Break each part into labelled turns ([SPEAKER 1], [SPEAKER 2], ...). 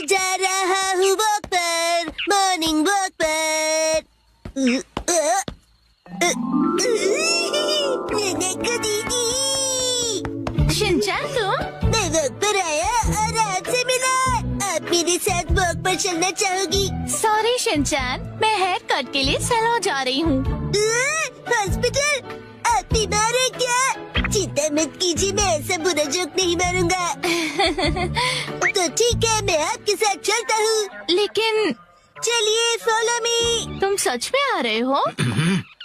[SPEAKER 1] जा रहा हूँ वॉक पर, मॉर्निंग वॉक पर। नैनको दीदी,
[SPEAKER 2] शिनचैन तुम?
[SPEAKER 1] मैं वॉक पर आया और आपसे मिला। आप मेरे साथ वॉक पर चलना चाहोगी?
[SPEAKER 2] सॉरी शिनचैन, मैं हेयर कट के लिए सैलून जा रही हूँ।
[SPEAKER 1] हॉस्पिटल? आप बीमार हैं क्या? चिंता मत कीजिए, मैं ऐसा बुरा जोक नहीं मारूंगा। तो ठीक है, मैं आपके साथ चलता हूँ।
[SPEAKER 2] लेकिन
[SPEAKER 1] चलिए फॉलो मी।
[SPEAKER 2] तुम सच में आ रहे हो?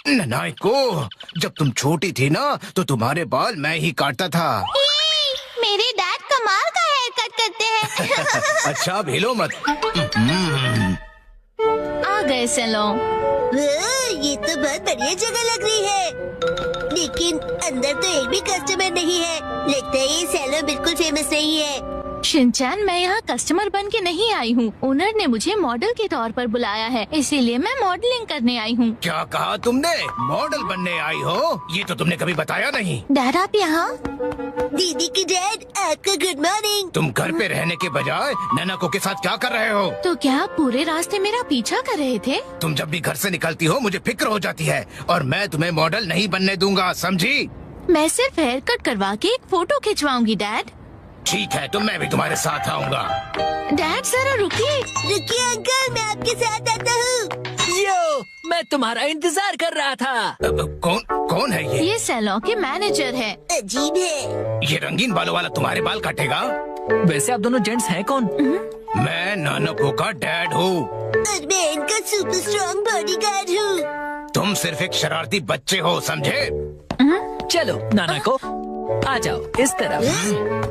[SPEAKER 3] ननाको, जब तुम छोटी थी ना तो तुम्हारे बाल मैं ही काटता था।
[SPEAKER 2] मेरे डैड कमाल का हेयर कट करते हैं।
[SPEAKER 3] अच्छा अब हिलो मत।
[SPEAKER 2] आ गए सैलून।
[SPEAKER 1] ये तो बहुत बढ़िया जगह लग रही है, लेकिन अंदर तो एक भी कस्टमर नहीं है। लगता है ये सैलून बिल्कुल फेमस नहीं है।
[SPEAKER 2] शिनचैन, मैं यहाँ कस्टमर बन के नहीं आई हूँ। ओनर ने मुझे मॉडल के तौर पर बुलाया है, इसीलिए मैं मॉडलिंग करने आई हूँ।
[SPEAKER 3] क्या कहा तुमने? मॉडल बनने आई हो? ये तो तुमने कभी बताया नहीं।
[SPEAKER 2] डैड आप यहाँ?
[SPEAKER 1] दीदी की डैड, आपका गुड मॉर्निंग।
[SPEAKER 3] तुम घर पे रहने के बजाय ननाको के साथ क्या कर रहे हो?
[SPEAKER 2] तो क्या आप पूरे रास्ते मेरा पीछा कर रहे थे?
[SPEAKER 3] तुम जब भी घर से निकलती हो मुझे फिक्र हो जाती है, और मैं तुम्हें मॉडल नहीं बनने दूंगा, समझी?
[SPEAKER 2] मैं सिर्फ हेयर कट करवा के एक फोटो खिंचवाऊंगी डैड।
[SPEAKER 3] ठीक है, तो मैं भी तुम्हारे साथ आऊंगा।
[SPEAKER 2] डैड जरा रुकिए।
[SPEAKER 1] रुकिए अंकल, मैं आपके साथ आता हूँ।
[SPEAKER 4] यो, मैं तुम्हारा इंतजार कर रहा था।
[SPEAKER 3] कौन है ये?
[SPEAKER 2] ये सैलून के मैनेजर है।
[SPEAKER 1] अजीब है।
[SPEAKER 3] ये रंगीन बालों वाला तुम्हारे बाल काटेगा?
[SPEAKER 4] वैसे आप दोनों जेंट्स हैं कौन?
[SPEAKER 3] मैं नानको का डैड हूँ।
[SPEAKER 1] और मैं इनका सुपर स्ट्रॉन्ग बॉडीगार्ड हूँ।
[SPEAKER 3] तुम सिर्फ एक शरारती बच्चे हो, समझे?
[SPEAKER 4] चलो नाना को आ जाओ इस तरफ।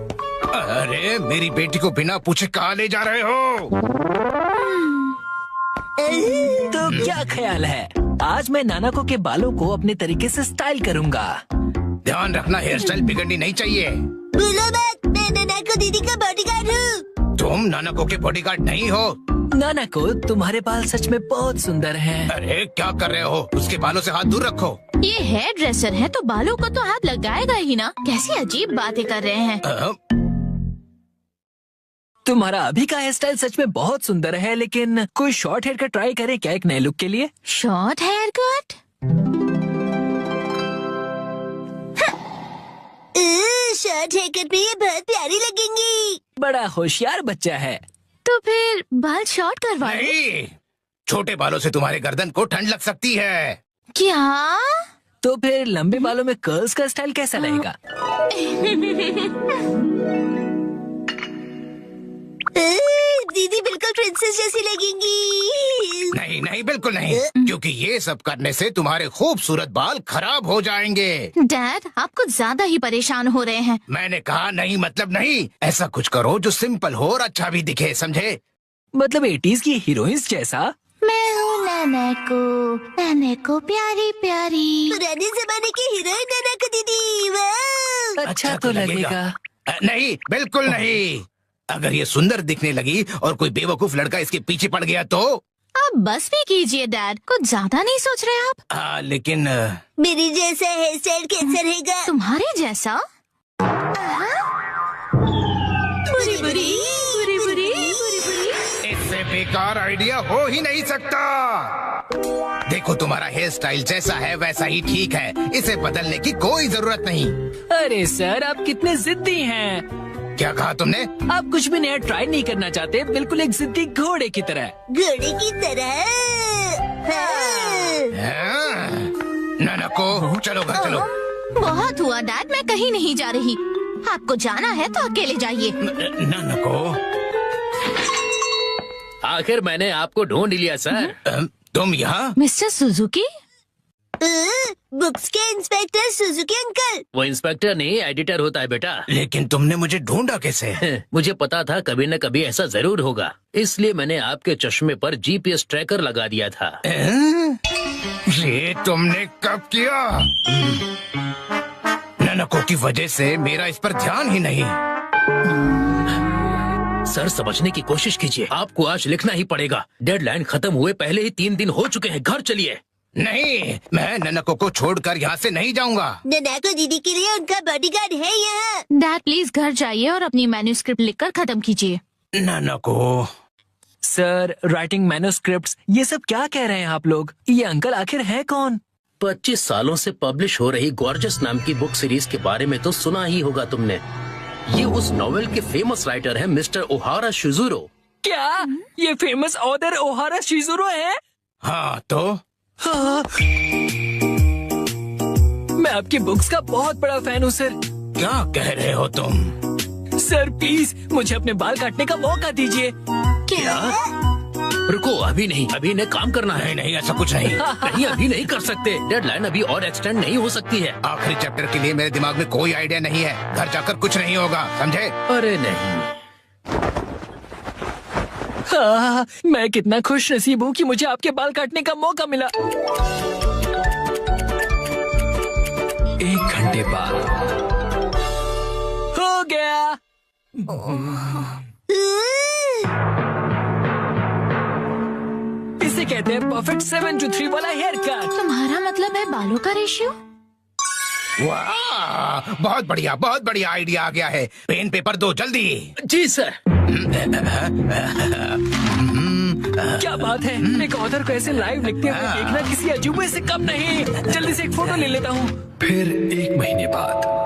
[SPEAKER 3] अरे मेरी बेटी को बिना पूछे कहाँ ले जा रहे हो?
[SPEAKER 4] तो क्या ख्याल है, आज मैं नानाको के बालों को अपने तरीके से स्टाइल करूंगा।
[SPEAKER 3] ध्यान रखना, हेयर स्टाइल बिगड़नी नहीं चाहिए।
[SPEAKER 1] बोलो मत, मैं ननाको दीदी का बॉडीगार्ड हूँ।
[SPEAKER 3] तुम नानको के बॉडीगार्ड नहीं हो।
[SPEAKER 4] नानाको, तुम्हारे बाल सच में बहुत सुंदर हैं।
[SPEAKER 3] अरे क्या कर रहे हो? उसके बालों से हाथ दूर रखो।
[SPEAKER 2] ये हेयर ड्रेसर है तो बालों को तो हाथ लगाएगा ही ना। कैसी अजीब बातें कर रहे हैं।
[SPEAKER 4] तुम्हारा अभी का हेयर स्टाइल सच में बहुत सुंदर है, लेकिन कोई शॉर्ट हेयर कट ट्राई करें क्या एक नए लुक के लिए?
[SPEAKER 2] Short haircut?
[SPEAKER 1] Short haircut में ये बहुत प्यारी लगेंगी।
[SPEAKER 4] बड़ा होशियार बच्चा है।
[SPEAKER 2] तो फिर बाल शॉर्ट करवा लो।
[SPEAKER 3] नहीं, छोटे बालों से तुम्हारे गर्दन को ठंड लग सकती है।
[SPEAKER 2] क्या?
[SPEAKER 4] तो फिर लंबे बालों में कर्ल्स का स्टाइल कैसा रहेगा?
[SPEAKER 1] दीदी बिल्कुल प्रिंसेस जैसी लगेंगी।
[SPEAKER 3] नहीं नहीं, बिल्कुल नहीं, क्योंकि ये सब करने से तुम्हारे खूबसूरत बाल खराब हो जाएंगे।
[SPEAKER 2] डैड आप कुछ ज्यादा ही परेशान हो रहे हैं।
[SPEAKER 3] मैंने कहा नहीं मतलब नहीं। ऐसा कुछ करो जो सिंपल हो और अच्छा भी दिखे, समझे?
[SPEAKER 4] मतलब 80s की हीरोइंस जैसा?
[SPEAKER 2] मैं हूँ नैनको प्यारी प्यारी।
[SPEAKER 1] पुराने जमाने की हीरोइन ननाको दीदी। वाह!
[SPEAKER 4] अच्छा तो लगेगा।
[SPEAKER 3] नहीं, बिल्कुल नहीं। अगर ये सुंदर दिखने लगी और कोई बेवकूफ लड़का इसके पीछे पड़ गया तो?
[SPEAKER 2] आप बस भी कीजिए डैड, कुछ ज्यादा नहीं सोच रहे आप?
[SPEAKER 3] लेकिन
[SPEAKER 1] मेरी जैसा हेयर स्टाइल कैसा रहेगा?
[SPEAKER 2] तुम्हारे जैसा?
[SPEAKER 1] बुरी बुरी बुरी बुरी।
[SPEAKER 3] इससे बेकार आइडिया हो ही नहीं सकता। देखो तुम्हारा हेयर स्टाइल जैसा है वैसा ही ठीक है, इसे बदलने की कोई जरूरत नहीं।
[SPEAKER 4] अरे सर, आप कितने जिद्दी हैं।
[SPEAKER 3] क्या कहा तुमने?
[SPEAKER 4] आप कुछ भी नया ट्राई नहीं करना चाहते, बिल्कुल एक जिद्दी घोड़े की तरह।
[SPEAKER 1] घोड़े की तरह। हाँ।
[SPEAKER 3] नानको, चलो घर चलो।
[SPEAKER 2] बहुत हुआ डैड, मैं कहीं नहीं जा रही। आपको जाना है तो अकेले जाइए।
[SPEAKER 3] नानको,
[SPEAKER 5] आखिर मैंने आपको ढूंढ लिया सर।
[SPEAKER 3] तुम यहाँ?
[SPEAKER 2] Mister Suzuki?
[SPEAKER 1] बुक्स के इंस्पेक्टर सुजुकी अंकल।
[SPEAKER 5] वो इंस्पेक्टर नहीं एडिटर होता है बेटा।
[SPEAKER 3] लेकिन तुमने मुझे ढूंढा कैसे?
[SPEAKER 5] मुझे पता था कभी न कभी ऐसा जरूर होगा, इसलिए मैंने आपके चश्मे पर जीपीएस ट्रैकर लगा दिया था।
[SPEAKER 3] ये तुमने कब किया? नानको की वजह से मेरा इस पर ध्यान ही नहीं।
[SPEAKER 5] सर समझने की कोशिश कीजिए, आपको आज लिखना ही पड़ेगा। डेडलाइन खत्म हुए पहले ही 3 दिन हो चुके हैं, घर चलिए।
[SPEAKER 3] नहीं, मैं नानको को छोड़कर यहाँ से नहीं जाऊँगा।
[SPEAKER 1] ननाको दीदी के लिए उनका बॉडीगार्ड है यहाँ।
[SPEAKER 2] डैड प्लीज घर जाइए और अपनी मैन्युस्क्रिप्ट लिखकर खत्म कीजिए।
[SPEAKER 3] नानको,
[SPEAKER 4] सर, राइटिंग मैन्युस्क्रिप्ट्स, ये सब क्या कह रहे हैं आप लोग? ये अंकल आखिर है कौन?
[SPEAKER 5] 25 सालों से पब्लिश हो रही गॉर्जस नाम की बुक सीरीज के बारे में तो सुना ही होगा तुमने। ये उस नॉवेल के फेमस राइटर हैं मिस्टर ओहारा शिजुरो।
[SPEAKER 4] क्या ये फेमस ऑथर ओहारा शिजुरो है?
[SPEAKER 3] हाँ तो
[SPEAKER 4] हाँ। मैं आपकी बुक्स का बहुत बड़ा फैन हूँ सर।
[SPEAKER 3] क्या कह रहे हो तुम?
[SPEAKER 4] सर प्लीज मुझे अपने बाल काटने का मौका दीजिए।
[SPEAKER 2] क्या?
[SPEAKER 5] रुको, अभी नहीं, अभी इन्हें काम करना है।
[SPEAKER 3] नहीं, ऐसा कुछ नहीं।
[SPEAKER 5] नहीं, अभी नहीं कर सकते। डेडलाइन अभी और एक्सटेंड नहीं हो सकती है।
[SPEAKER 3] आखिरी चैप्टर के लिए मेरे दिमाग में कोई आइडिया नहीं है। घर जाकर कुछ नहीं होगा, समझे?
[SPEAKER 5] अरे नहीं।
[SPEAKER 4] हाँ, मैं कितना खुश नसीब हूँ कि मुझे आपके बाल काटने का मौका मिला। 1 घंटे बाद हो गया। इसे कहते हैं परफेक्ट 7 to 3 वाला हेयर कट।
[SPEAKER 2] तुम्हारा मतलब है बालों का रेशियो?
[SPEAKER 3] वाह, बहुत बढ़िया आइडिया आ गया है। पेन पेपर दो जल्दी।
[SPEAKER 5] जी सर।
[SPEAKER 4] क्या बात है, एक ऑथर को ऐसे लाइव लिखते हुए देखना किसी अजूबे से कम नहीं। जल्दी से एक फोटो ले लेता हूँ।
[SPEAKER 6] फिर 1 महीने बाद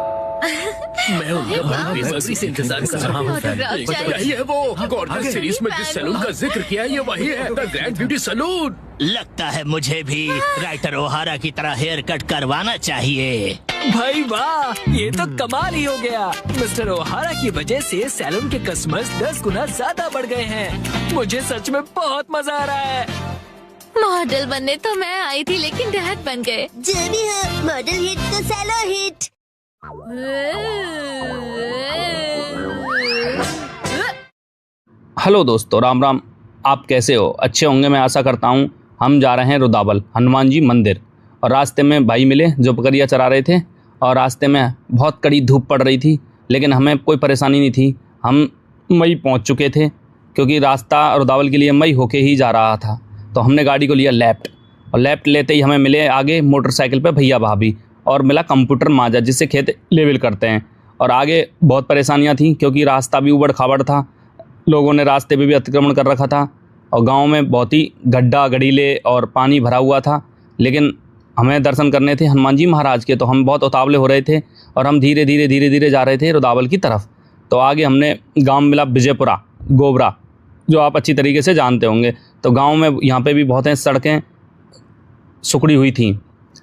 [SPEAKER 5] मैं उनका बेसब्री से इंतजार कर रहा हूँ।
[SPEAKER 2] Autograph चाहिए।
[SPEAKER 5] यही है वो गॉर्जस सीरीज में जिस सैलून का जिक्र किया है, ये वही है, द ग्रैंड ब्यूटी सैलून।
[SPEAKER 7] लगता है मुझे भी राइटर ओहारा की तरह हेयर कट करवाना चाहिए।
[SPEAKER 4] भाई वाह, ये तो कमाल ही हो गया। मिस्टर ओहारा की वजह से सैलून के कस्टमर्स 10 गुना ज्यादा बढ़ गए हैं। मुझे सच में बहुत मजा आ रहा है।
[SPEAKER 2] मॉडल बनने तो मैं आई थी, लेकिन डैड बन गए।
[SPEAKER 1] जो भी हो, मॉडल हिट तो सैलो हिट।
[SPEAKER 8] हेलो दोस्तों, राम राम। आप कैसे हो? अच्छे होंगे मैं आशा करता हूँ। हम जा रहे हैं रुदावल हनुमान जी मंदिर, और रास्ते में भाई मिले जो बकरियाँ चरा रहे थे, और रास्ते में बहुत कड़ी धूप पड़ रही थी, लेकिन हमें कोई परेशानी नहीं थी। हम मई पहुँच चुके थे, क्योंकि रास्ता रुदावल के लिए मई होके ही जा रहा था। तो हमने गाड़ी को लिया लेफ्ट, और लेफ्ट लेते ही हमें मिले आगे मोटरसाइकिल पे भैया भाभी, और मिला कंप्यूटर माजा जिससे खेत लेवल करते हैं। और आगे बहुत परेशानियां थी, क्योंकि रास्ता भी उबड़ खाबड़ था, लोगों ने रास्ते पे भी अतिक्रमण कर रखा था, और गांव में बहुत ही गड्ढा गढ़ीले और पानी भरा हुआ था। लेकिन हमें दर्शन करने थे हनुमान जी महाराज के, तो हम बहुत उतावले हो रहे थे, और हम धीरे धीरे जा रहे थे रुदावल की तरफ। तो आगे हमने गाँव मिला विजयपुरा गोबरा, जो आप अच्छी तरीके से जानते होंगे। तो गाँव में यहाँ पर भी बहुत हैं सड़कें सुखड़ी हुई थी,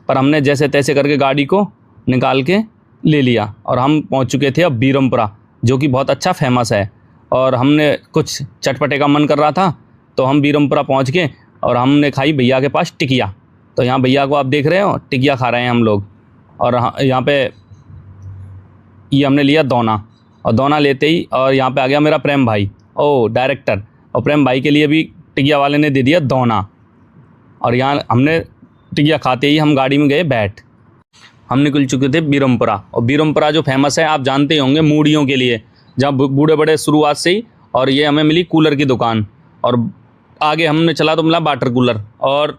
[SPEAKER 8] पर हमने जैसे तैसे करके गाड़ी को निकाल के ले लिया, और हम पहुंच चुके थे अब बीरमपुरा, जो कि बहुत अच्छा फेमस है। और हमने कुछ चटपटे का मन कर रहा था, तो हम बीरमपुरा पहुंच गए, और हमने खाई भैया के पास टिकिया। तो यहाँ भैया को आप देख रहे हो, टिकिया खा रहे हैं हम लोग। और यहाँ पे ये हमने लिया दोना, और दोना लेते ही और यहाँ पे आ गया मेरा प्रेम भाई, ओ डायरेक्टर, और प्रेम भाई के लिए भी टिकिया वाले ने दे दिया दोना। और यहाँ हमने टिकिया खाते ही हम गाड़ी में गए बैठ। हम निकल चुके थे बीरमपुरा, और बीरमपुरा जो फेमस है आप जानते ही होंगे मूढ़ियों के लिए, जहाँ बूढ़े बड़े शुरुआत से ही। और ये हमें मिली कूलर की दुकान, और आगे हमने चला तो मिला वाटर कूलर, और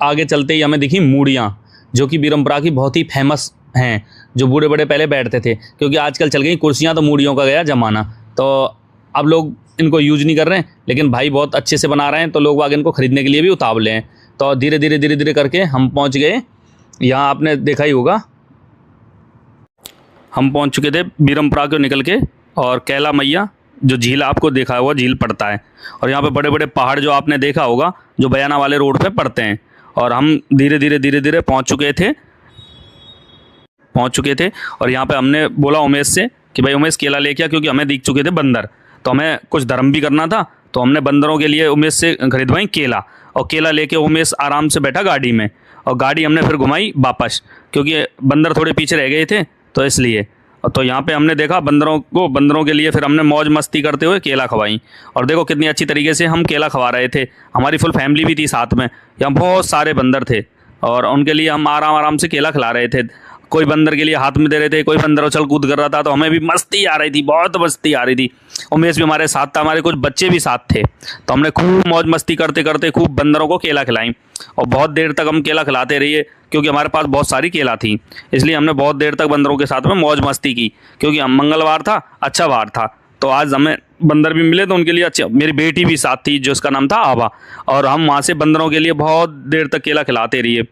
[SPEAKER 8] आगे चलते ही हमें दिखी मूढ़ियाँ, जो कि बीरमपुरा की बहुत ही फेमस हैं, जो बूढ़े बड़े पहले बैठते थे। क्योंकि आजकल चल गई कुर्सियाँ, तो मूढ़ियों का गया ज़माना, तो अब लोग इनको यूज नहीं कर रहे हैं। लेकिन भाई बहुत अच्छे से बना रहे हैं, तो लोग आगे इनको ख़रीदने के लिए भी उतावले हैं। तो धीरे धीरे करके हम पहुंच गए। यहाँ आपने देखा ही होगा, हम पहुंच चुके थे बीरमपुरा को निकल के, और कैला मैया जो झील आपको देखा हुआ झील पड़ता है, और यहाँ पे बड़े बड़े पहाड़ जो आपने देखा होगा जो बयाना वाले रोड पे पड़ते हैं। और हम धीरे धीरे पहुंच चुके थे। और यहाँ पे हमने बोला उमेश से कि भाई उमेश केला लेके आ, क्योंकि हमें दिख चुके थे बंदर, तो हमें कुछ धर्म भी करना था। तो हमने बंदरों के लिए उमेश से खरीदवाई केला, और केला लेके उमेश आराम से बैठा गाड़ी में, और गाड़ी हमने फिर घुमाई वापस, क्योंकि बंदर थोड़े पीछे रह गए थे, तो इसलिए। तो यहाँ पे हमने देखा बंदरों के लिए फिर हमने मौज मस्ती करते हुए केला खवाई। और देखो कितनी अच्छी तरीके से हम केला खवा रहे थे, हमारी फुल फैमिली भी थी साथ में। यहाँ बहुत सारे बंदर थे, और उनके लिए हम आराम से केला खिला रहे थे। कोई बंदर के लिए हाथ में दे रहे थे, कोई बंदर उछल कूद कर रहा था, तो हमें भी मस्ती आ रही थी, बहुत मस्ती आ रही थी। उमेश भी हमारे साथ था, हमारे कुछ बच्चे भी साथ थे, तो हमने खूब मौज मस्ती करते करते खूब बंदरों को केला खिलाई। और बहुत देर तक हम केला खिलाते रहिए, क्योंकि हमारे पास बहुत सारी केला थी, इसलिए हमने बहुत देर तक बंदरों के साथ में मौज मस्ती की। क्योंकि हम मंगलवार था, अच्छा वार था, तो आज हमें बंदर भी मिले तो उनके लिए अच्छे। मेरी बेटी भी साथ थी जिसका नाम था आभा, और हम वहाँ से बंदरों के लिए बहुत देर तक केला खिलाते रहिए,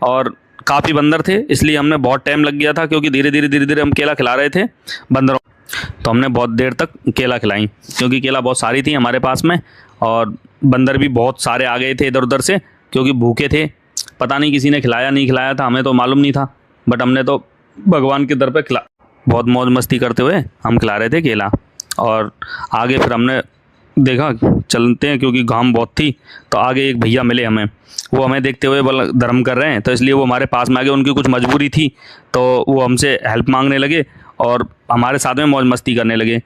[SPEAKER 8] और काफ़ी बंदर थे इसलिए हमने बहुत टाइम लग गया था, क्योंकि धीरे धीरे हम केला खिला रहे थे बंदरों, तो हमने बहुत देर तक केला खिलाई क्योंकि केला बहुत सारी थी हमारे पास में, और बंदर भी बहुत सारे आ गए थे इधर उधर से क्योंकि भूखे थे। पता नहीं किसी ने खिलाया नहीं खिलाया था, हमें तो मालूम नहीं था, बट हमने तो भगवान के दर पे खिला, बहुत मौज मस्ती करते हुए हम खिला रहे थे केला। और आगे फिर हमने देखा चलते हैं क्योंकि घाम बहुत थी, तो आगे एक भैया मिले हमें, वो हमें देखते हुए बोला धर्म कर रहे हैं, तो इसलिए वो हमारे पास में आ गए। उनकी कुछ मजबूरी थी तो वो हमसे हेल्प मांगने लगे और हमारे साथ में मौज मस्ती करने लगे।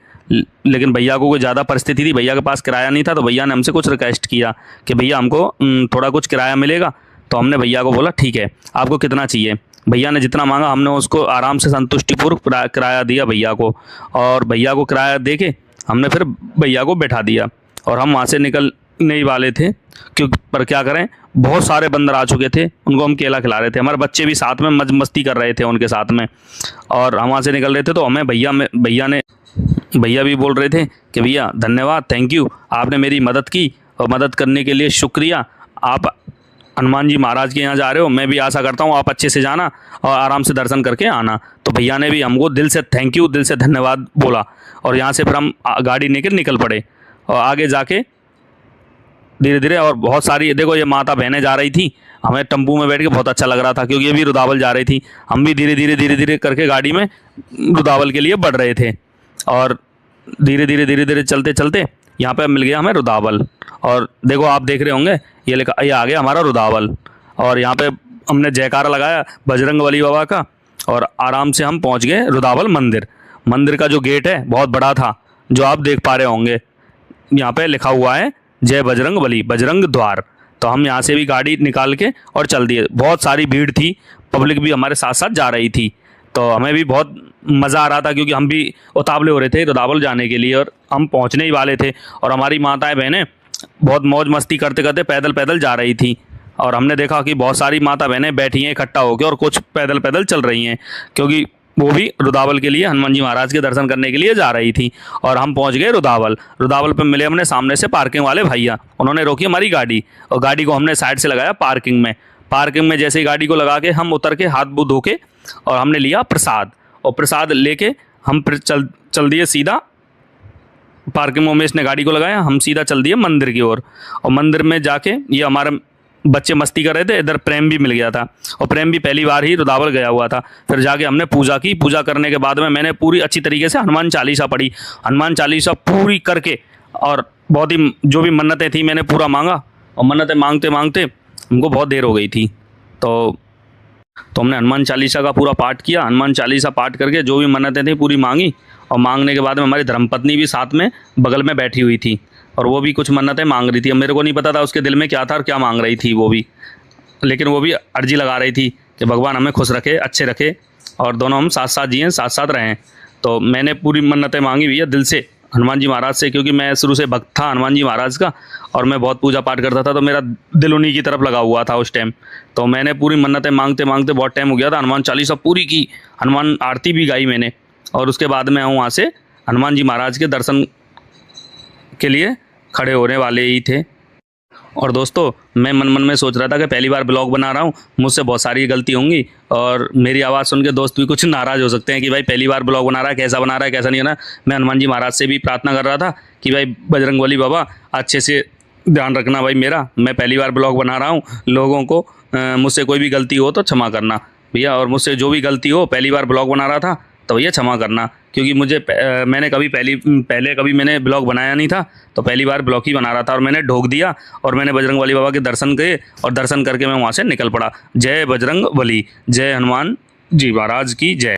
[SPEAKER 8] लेकिन भैया को कोई ज़्यादा परिस्थिति थी, भैया के पास किराया नहीं था, तो भैया ने हमसे कुछ रिक्वेस्ट किया कि भैया हमको थोड़ा कुछ किराया मिलेगा। तो हमने भैया को बोला ठीक है, आपको कितना चाहिए। भैया ने जितना मांगा हमने उसको आराम से संतुष्टिपूर्वक किराया दिया भैया को, और भैया को किराया दे के हमने फिर भैया को बैठा दिया और हम वहाँ से निकलने ही वाले थे। क्योंकि पर क्या करें, बहुत सारे बंदर आ चुके थे, उनको हम केला खिला रहे थे, हमारे बच्चे भी साथ में मस्ती कर रहे थे उनके साथ में, और हम वहाँ से निकल रहे थे। तो हमें भैया भी बोल रहे थे कि भैया धन्यवाद, थैंक यू, आपने मेरी मदद की और मदद करने के लिए शुक्रिया। आप हनुमान जी महाराज के यहाँ जा रहे हो, मैं भी आशा करता हूँ आप अच्छे से जाना और आराम से दर्शन करके आना। तो भैया ने भी हमको दिल से थैंक यू, दिल से धन्यवाद बोला, और यहाँ से फिर हम गाड़ी लेकर निकल पड़े और आगे जाके धीरे धीरे, और बहुत सारी देखो ये माता बहनें जा रही थी, हमें टेम्पू में बैठ के बहुत अच्छा लग रहा था क्योंकि ये भी रुदावल जा रही थी। हम भी धीरे धीरे करके गाड़ी में रुदावल के लिए बढ़ रहे थे, और धीरे धीरे चलते चलते यहाँ पे मिल गया हमें रुदावल। और देखो आप देख रहे होंगे ये आ गया हमारा रुदावल, और यहाँ पे हमने जयकारा लगाया बजरंगबली बाबा का, और आराम से हम पहुँच गए रुदावल मंदिर। मंदिर का जो गेट है बहुत बड़ा था, जो आप देख पा रहे होंगे, यहाँ पे लिखा हुआ है जय बजरंगबली, बजरंग द्वार। तो हम यहाँ से भी गाड़ी निकाल के और चल दिए। बहुत सारी भीड़ थी, पब्लिक भी हमारे साथ साथ जा रही थी, तो हमें भी बहुत मज़ा आ रहा था क्योंकि हम भी उतावले हो रहे थे रुदावल जाने के लिए, और हम पहुँचने ही वाले थे। और हमारी माताएं बहनें बहुत मौज मस्ती करते करते पैदल जा रही थी, और हमने देखा कि बहुत सारी माता बहनें बैठी हैं इकट्ठा होकर, और कुछ पैदल चल रही हैं क्योंकि वो भी रुदावल के लिए, हनुमान जी महाराज के दर्शन करने के लिए जा रही थी। और हम पहुंच गए रुदावल पे मिले हमने सामने से पार्किंग वाले भैया, उन्होंने रोकी हमारी गाड़ी, और गाड़ी को हमने साइड से लगाया पार्किंग में। जैसे ही गाड़ी को लगा के हम उतर के हाथ मुँह धो के, और हमने लिया प्रसाद, और प्रसाद लेके हम फिर चल दिए सीधा पार्किंग में। उमेश ने गाड़ी को लगाया, हम सीधा चल दिए मंदिर की ओर। और मंदिर में जाके ये हमारे बच्चे मस्ती कर रहे थे, इधर प्रेम भी मिल गया था, और प्रेम भी पहली बार ही रुदावल गया हुआ था। फिर जाके हमने पूजा की। पूजा करने के बाद में मैंने पूरी अच्छी तरीके से हनुमान चालीसा पढ़ी, हनुमान चालीसा पूरी करके, और बहुत ही जो भी मन्नतें थी मैंने पूरा मांगा, और मन्नतें मांगते मांगते हमको बहुत देर हो गई थी। तो हमने हनुमान चालीसा का पूरा पाठ किया। हनुमान चालीसा पाठ करके जो भी मन्नतें थी पूरी मांगी, और मांगने के बाद में हमारी धर्मपत्नी भी साथ में बगल में बैठी हुई थी, और वो भी कुछ मन्नतें मांग रही थी। अब मेरे को नहीं पता था उसके दिल में क्या था और क्या मांग रही थी वो भी, लेकिन वो भी अर्जी लगा रही थी कि भगवान हमें खुश रखे, अच्छे रखे, और दोनों हम साथ साथ जिएँ, साथ साथ रहें। तो मैंने पूरी मन्नतें मांगी भैया दिल से हनुमान जी महाराज से, क्योंकि मैं शुरू से भक्त था हनुमान जी महाराज का, और मैं बहुत पूजा पाठ करता था, तो मेरा दिल उन्हीं की तरफ लगा हुआ था उस टाइम। तो मैंने पूरी मन्नतें मांगते मांगते बहुत टाइम हो गया था। हनुमान चालीसा पूरी की, हनुमान आरती भी गाई मैंने, और उसके बाद में वहाँ से हनुमान जी महाराज के दर्शन के लिए खड़े होने वाले ही थे। और दोस्तों मैं मन में सोच रहा था कि पहली बार ब्लॉग बना रहा हूँ, मुझसे बहुत सारी गलती होंगी, और मेरी आवाज़ सुन के दोस्त भी कुछ नाराज़ हो सकते हैं कि भाई पहली बार ब्लॉग बना रहा है, कैसा बना रहा है, कैसा नहीं बना। मैं हनुमान जी महाराज से भी प्रार्थना कर रहा था कि भाई बजरंगबली बाबा अच्छे से ध्यान रखना भाई मेरा, मैं पहली बार ब्लॉग बना रहा हूँ, लोगों को मुझसे कोई भी गलती हो तो क्षमा करना भैया, और मुझसे जो भी गलती हो, पहली बार ब्लॉग बना रहा था तो भैया क्षमा करना, क्योंकि मैंने पहले कभी मैंने ब्लॉग बनाया नहीं था, तो पहली बार ब्लॉग ही बना रहा था, और मैंने ढोक दिया, और मैंने बजरंगबली बाबा के दर्शन किए, और दर्शन करके मैं वहाँ से निकल पड़ा। जय बजरंगबली, जय हनुमान जी महाराज की जय।